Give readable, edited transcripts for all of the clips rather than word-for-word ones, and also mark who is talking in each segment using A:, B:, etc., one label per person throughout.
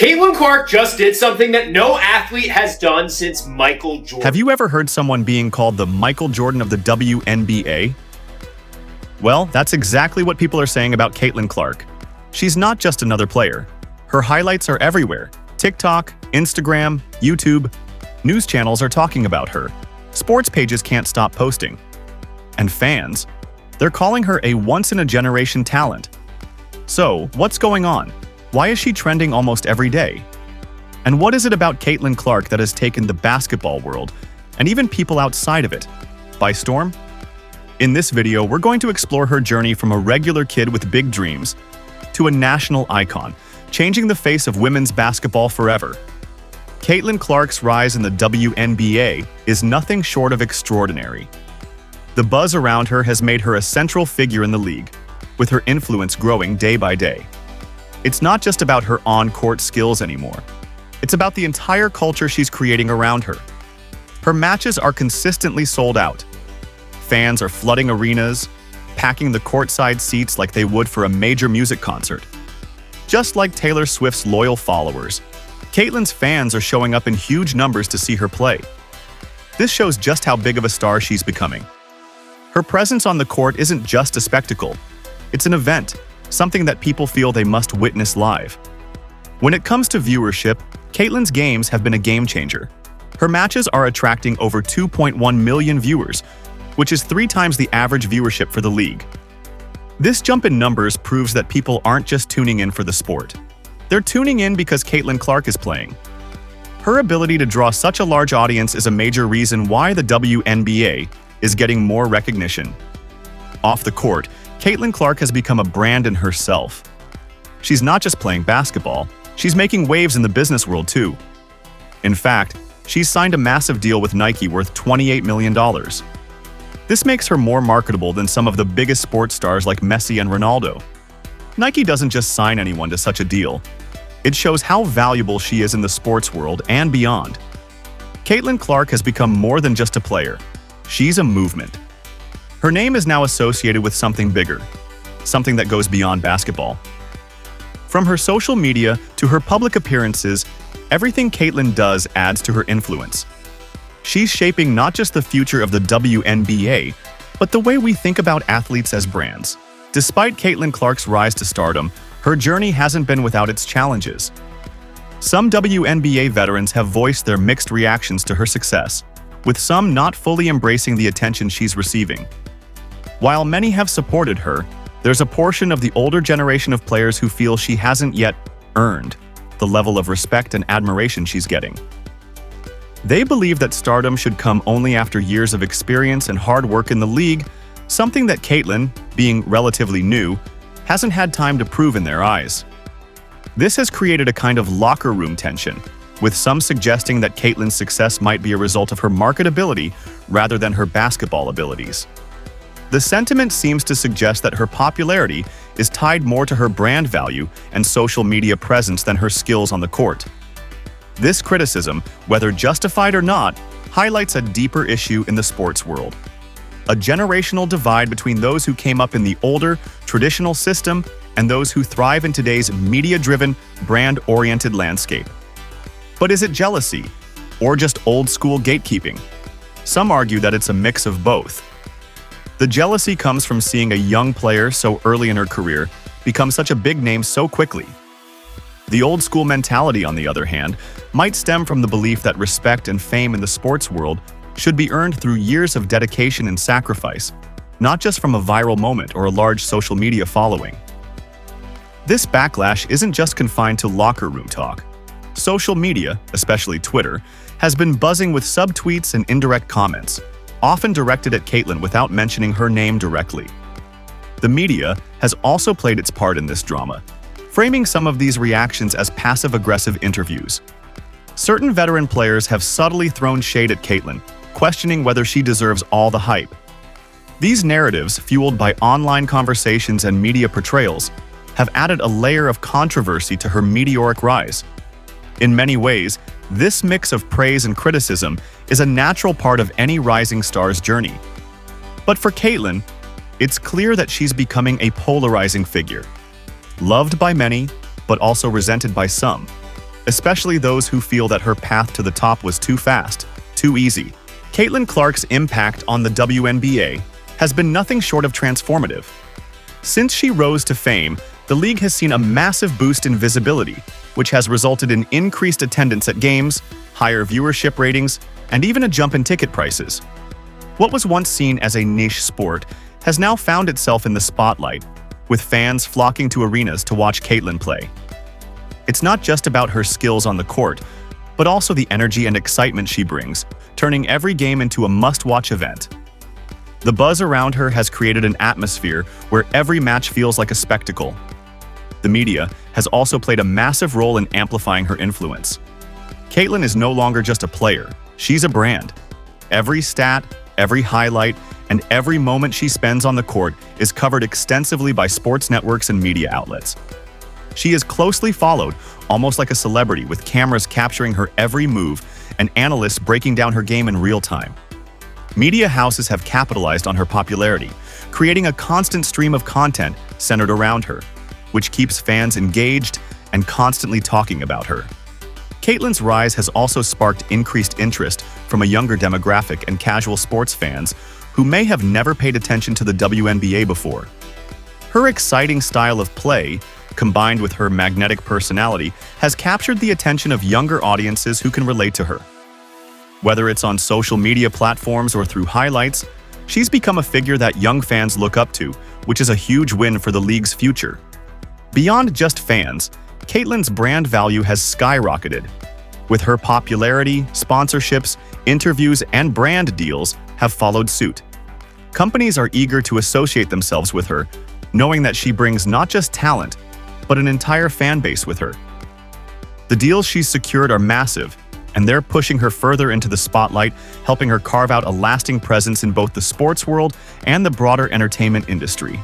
A: Caitlin Clark just did something that no athlete has done since Michael Jordan.
B: Have you ever heard someone being called the Michael Jordan of the WNBA? Well, that's exactly what people are saying about Caitlin Clark. She's not just another player. Her highlights are everywhere. TikTok, Instagram, YouTube. News channels are talking about her. Sports pages can't stop posting. And fans, they're calling her a once-in-a-generation talent. So, what's going on? Why is she trending almost every day? And what is it about Caitlin Clark that has taken the basketball world, and even people outside of it, by storm? In this video, we're going to explore her journey from a regular kid with big dreams to a national icon, changing the face of women's basketball forever. Caitlin Clark's rise in the WNBA is nothing short of extraordinary. The buzz around her has made her a central figure in the league, with her influence growing day by day. It's not just about her on-court skills anymore. It's about the entire culture she's creating around her. Her matches are consistently sold out. Fans are flooding arenas, packing the courtside seats like they would for a major music concert. Just like Taylor Swift's loyal followers, Caitlin's fans are showing up in huge numbers to see her play. This shows just how big of a star she's becoming. Her presence on the court isn't just a spectacle. It's an event, something that people feel they must witness live. When it comes to viewership, Caitlin's games have been a game changer. Her matches are attracting over 2.1 million viewers, which is 3 times the average viewership for the league. This jump in numbers proves that people aren't just tuning in for the sport. They're tuning in because Caitlin Clark is playing. Her ability to draw such a large audience is a major reason why the WNBA is getting more recognition. Off the court, Caitlin Clark has become a brand in herself. She's not just playing basketball, she's making waves in the business world too. In fact, she's signed a massive deal with Nike worth $28 million. This makes her more marketable than some of the biggest sports stars like Messi and Ronaldo. Nike doesn't just sign anyone to such a deal. It shows how valuable she is in the sports world and beyond. Caitlin Clark has become more than just a player. She's a movement. Her name is now associated with something bigger, something that goes beyond basketball. From her social media to her public appearances, everything Caitlin does adds to her influence. She's shaping not just the future of the WNBA, but the way we think about athletes as brands. Despite Caitlin Clark's rise to stardom, her journey hasn't been without its challenges. Some WNBA veterans have voiced their mixed reactions to her success, with some not fully embracing the attention she's receiving. While many have supported her, there's a portion of the older generation of players who feel she hasn't yet earned the level of respect and admiration she's getting. They believe that stardom should come only after years of experience and hard work in the league, something that Caitlin, being relatively new, hasn't had time to prove in their eyes. This has created a kind of locker room tension, with some suggesting that Caitlin's success might be a result of her marketability rather than her basketball abilities. The sentiment seems to suggest that her popularity is tied more to her brand value and social media presence than her skills on the court. This criticism, whether justified or not, highlights a deeper issue in the sports world: a generational divide between those who came up in the older, traditional system and those who thrive in today's media-driven, brand-oriented landscape. But is it jealousy, or just old-school gatekeeping? Some argue that it's a mix of both. The jealousy comes from seeing a young player so early in her career become such a big name so quickly. The old-school mentality, on the other hand, might stem from the belief that respect and fame in the sports world should be earned through years of dedication and sacrifice, not just from a viral moment or a large social media following. This backlash isn't just confined to locker room talk. Social media, especially Twitter, has been buzzing with subtweets and indirect comments, often directed at Caitlin without mentioning her name directly. The media has also played its part in this drama, framing some of these reactions as passive-aggressive interviews. Certain veteran players have subtly thrown shade at Caitlin, questioning whether she deserves all the hype. These narratives, fueled by online conversations and media portrayals, have added a layer of controversy to her meteoric rise. In many ways, this mix of praise and criticism is a natural part of any rising star's journey. But for Caitlin, it's clear that she's becoming a polarizing figure. Loved by many, but also resented by some. especially those who feel that her path to the top was too fast, too easy. Caitlin Clark's impact on the WNBA has been nothing short of transformative. Since she rose to fame, the league has seen a massive boost in visibility, which has resulted in increased attendance at games, higher viewership ratings, and even a jump in ticket prices. What was once seen as a niche sport has now found itself in the spotlight, with fans flocking to arenas to watch Caitlin play. It's not just about her skills on the court, but also the energy and excitement she brings, turning every game into a must-watch event. The buzz around her has created an atmosphere where every match feels like a spectacle. The media has also played a massive role in amplifying her influence. Caitlin is no longer just a player, she's a brand. Every stat, every highlight, and every moment she spends on the court is covered extensively by sports networks and media outlets. She is closely followed, almost like a celebrity, with cameras capturing her every move and analysts breaking down her game in real time. Media houses have capitalized on her popularity, creating a constant stream of content centered around her, which keeps fans engaged and constantly talking about her. Caitlin's rise has also sparked increased interest from a younger demographic and casual sports fans who may have never paid attention to the WNBA before. Her exciting style of play, combined with her magnetic personality, has captured the attention of younger audiences who can relate to her. Whether it's on social media platforms or through highlights, she's become a figure that young fans look up to, which is a huge win for the league's future. Beyond just fans, Caitlin's brand value has skyrocketed. With her popularity, sponsorships, interviews, and brand deals have followed suit. Companies are eager to associate themselves with her, knowing that she brings not just talent, but an entire fan base with her. The deals she's secured are massive, and they're pushing her further into the spotlight, helping her carve out a lasting presence in both the sports world and the broader entertainment industry.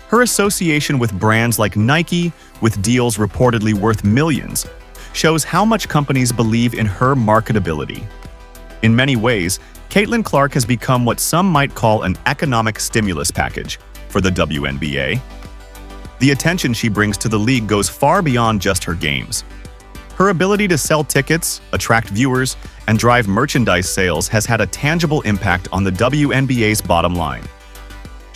B: Her association with brands like Nike, with deals reportedly worth millions, shows how much companies believe in her marketability. In many ways, Caitlin Clark has become what some might call an economic stimulus package for the WNBA. The attention she brings to the league goes far beyond just her games. Her ability to sell tickets, attract viewers, and drive merchandise sales has had a tangible impact on the WNBA's bottom line.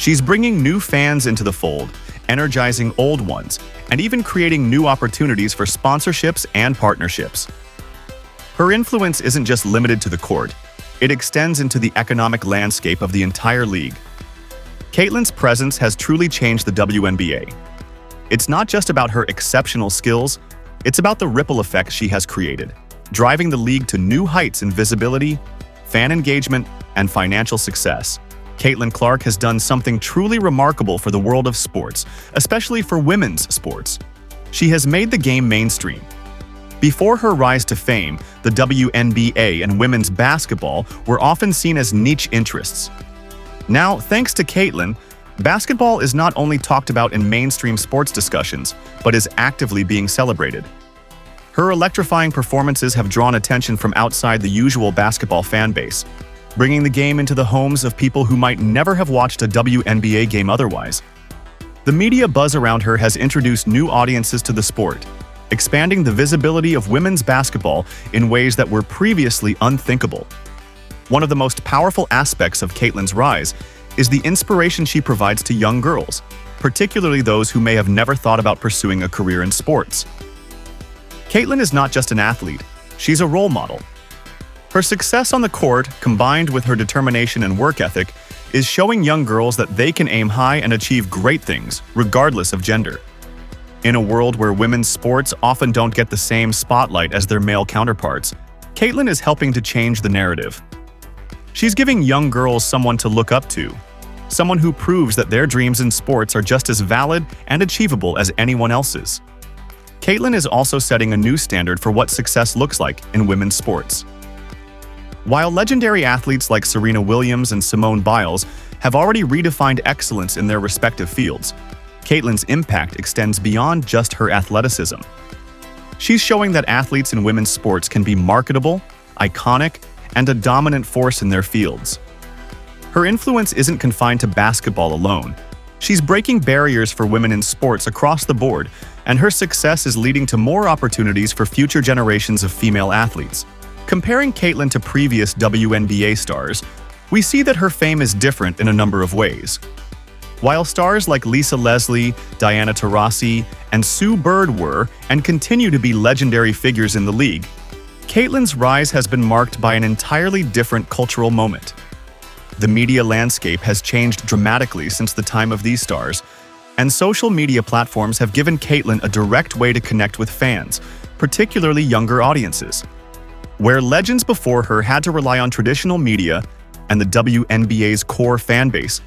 B: She's bringing new fans into the fold, energizing old ones, and even creating new opportunities for sponsorships and partnerships. Her influence isn't just limited to the court, it extends into the economic landscape of the entire league. Caitlin's presence has truly changed the WNBA. It's not just about her exceptional skills, it's about the ripple effect she has created, driving the league to new heights in visibility, fan engagement, and financial success. Caitlin Clark has done something truly remarkable for the world of sports, especially for women's sports. She has made the game mainstream. Before her rise to fame, the WNBA and women's basketball were often seen as niche interests. Now, thanks to Caitlin, basketball is not only talked about in mainstream sports discussions, but is actively being celebrated. Her electrifying performances have drawn attention from outside the usual basketball fan base, bringing the game into the homes of people who might never have watched a WNBA game otherwise. The media buzz around her has introduced new audiences to the sport, expanding the visibility of women's basketball in ways that were previously unthinkable. One of the most powerful aspects of Caitlin's rise is the inspiration she provides to young girls, particularly those who may have never thought about pursuing a career in sports. Caitlin is not just an athlete, she's a role model. Her success on the court, combined with her determination and work ethic, is showing young girls that they can aim high and achieve great things, regardless of gender. In a world where women's sports often don't get the same spotlight as their male counterparts, Caitlin is helping to change the narrative. She's giving young girls someone to look up to, someone who proves that their dreams in sports are just as valid and achievable as anyone else's. Caitlin is also setting a new standard for what success looks like in women's sports. While legendary athletes like Serena Williams and Simone Biles have already redefined excellence in their respective fields, Caitlin's impact extends beyond just her athleticism. She's showing that athletes in women's sports can be marketable, iconic, and a dominant force in their fields. Her influence isn't confined to basketball alone. She's breaking barriers for women in sports across the board, and her success is leading to more opportunities for future generations of female athletes. Comparing Caitlin to previous WNBA stars, we see that her fame is different in a number of ways. While stars like Lisa Leslie, Diana Taurasi, and Sue Bird were and continue to be legendary figures in the league, Caitlin's rise has been marked by an entirely different cultural moment. The media landscape has changed dramatically since the time of these stars, and social media platforms have given Caitlin a direct way to connect with fans, particularly younger audiences. Where legends before her had to rely on traditional media and the WNBA's core fan base,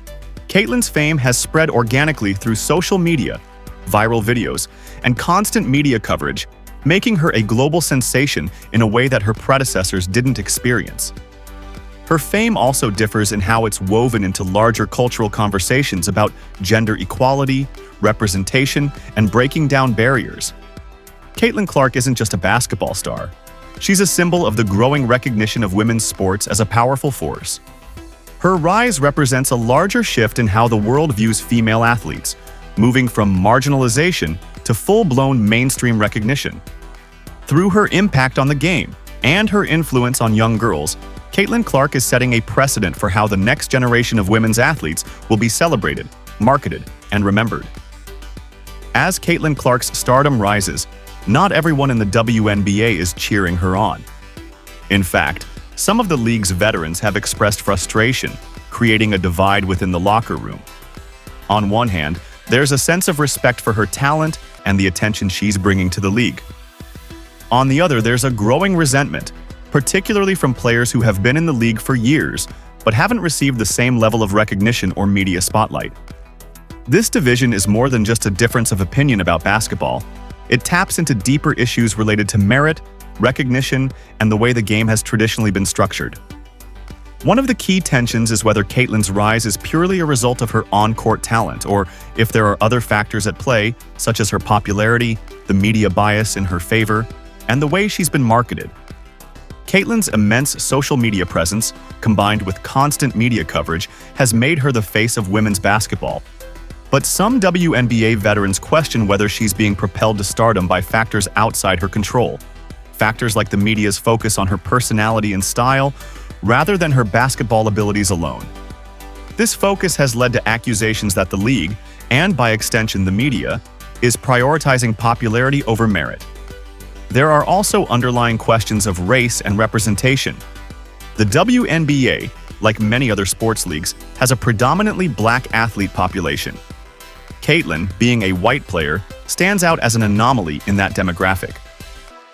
B: Caitlin's fame has spread organically through social media, viral videos, and constant media coverage, making her a global sensation in a way that her predecessors didn't experience. Her fame also differs in how it's woven into larger cultural conversations about gender equality, representation, and breaking down barriers. Caitlin Clark isn't just a basketball star. She's a symbol of the growing recognition of women's sports as a powerful force. Her rise represents a larger shift in how the world views female athletes, moving from marginalization to full-blown mainstream recognition. Through her impact on the game and her influence on young girls, Caitlin Clark is setting a precedent for how the next generation of women's athletes will be celebrated, marketed, and remembered. As Caitlin Clark's stardom rises, not everyone in the WNBA is cheering her on. In fact, some of the league's veterans have expressed frustration, creating a divide within the locker room. On one hand, there's a sense of respect for her talent and the attention she's bringing to the league. On the other, there's a growing resentment, particularly from players who have been in the league for years but haven't received the same level of recognition or media spotlight. This division is more than just a difference of opinion about basketball. It taps into deeper issues related to merit, recognition, and the way the game has traditionally been structured. One of the key tensions is whether Caitlin's rise is purely a result of her on-court talent, or if there are other factors at play, such as her popularity, the media bias in her favor, and the way she's been marketed. Caitlin's immense social media presence, combined with constant media coverage, has made her the face of women's basketball. But some WNBA veterans question whether she's being propelled to stardom by factors outside her control. Factors like the media's focus on her personality and style, rather than her basketball abilities alone. This focus has led to accusations that the league, and by extension the media, is prioritizing popularity over merit. There are also underlying questions of race and representation. The WNBA, like many other sports leagues, has a predominantly black athlete population. Caitlin, being a white player, stands out as an anomaly in that demographic.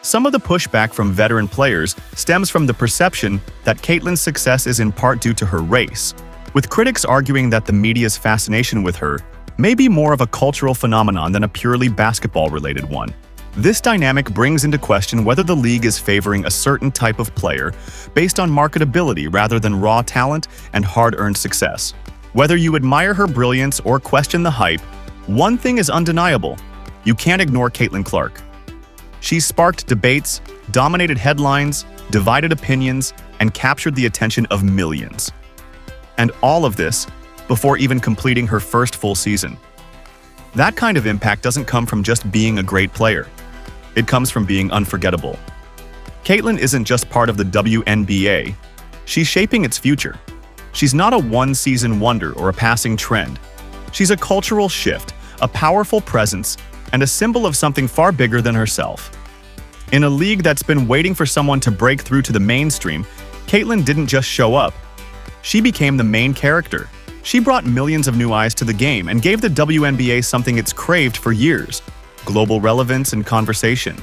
B: Some of the pushback from veteran players stems from the perception that Caitlin's success is in part due to her race, with critics arguing that the media's fascination with her may be more of a cultural phenomenon than a purely basketball-related one. This dynamic brings into question whether the league is favoring a certain type of player based on marketability rather than raw talent and hard-earned success. Whether you admire her brilliance or question the hype, one thing is undeniable: you can't ignore Caitlin Clark. She's sparked debates, dominated headlines, divided opinions, and captured the attention of millions. And all of this before even completing her first full season. That kind of impact doesn't come from just being a great player. It comes from being unforgettable. Caitlin isn't just part of the WNBA. She's shaping its future. She's not a one-season wonder or a passing trend. She's a cultural shift, a powerful presence, and a symbol of something far bigger than herself. In a league that's been waiting for someone to break through to the mainstream, Caitlin didn't just show up. She became the main character. She brought millions of new eyes to the game and gave the WNBA something it's craved for years: global relevance and conversation.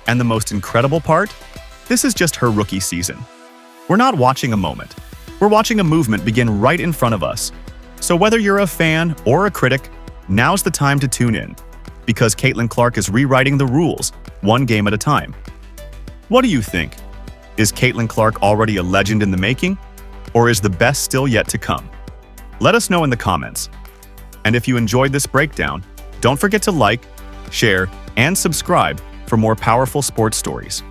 B: And the most incredible part? This is just her rookie season. We're not watching a moment. We're watching a movement begin right in front of us. So whether you're a fan or a critic, now's the time to tune in, because Caitlin Clark is rewriting the rules, one game at a time. What do you think? Is Caitlin Clark already a legend in the making? Or is the best still yet to come? Let us know in the comments. And if you enjoyed this breakdown, don't forget to like, share, and subscribe for more powerful sports stories.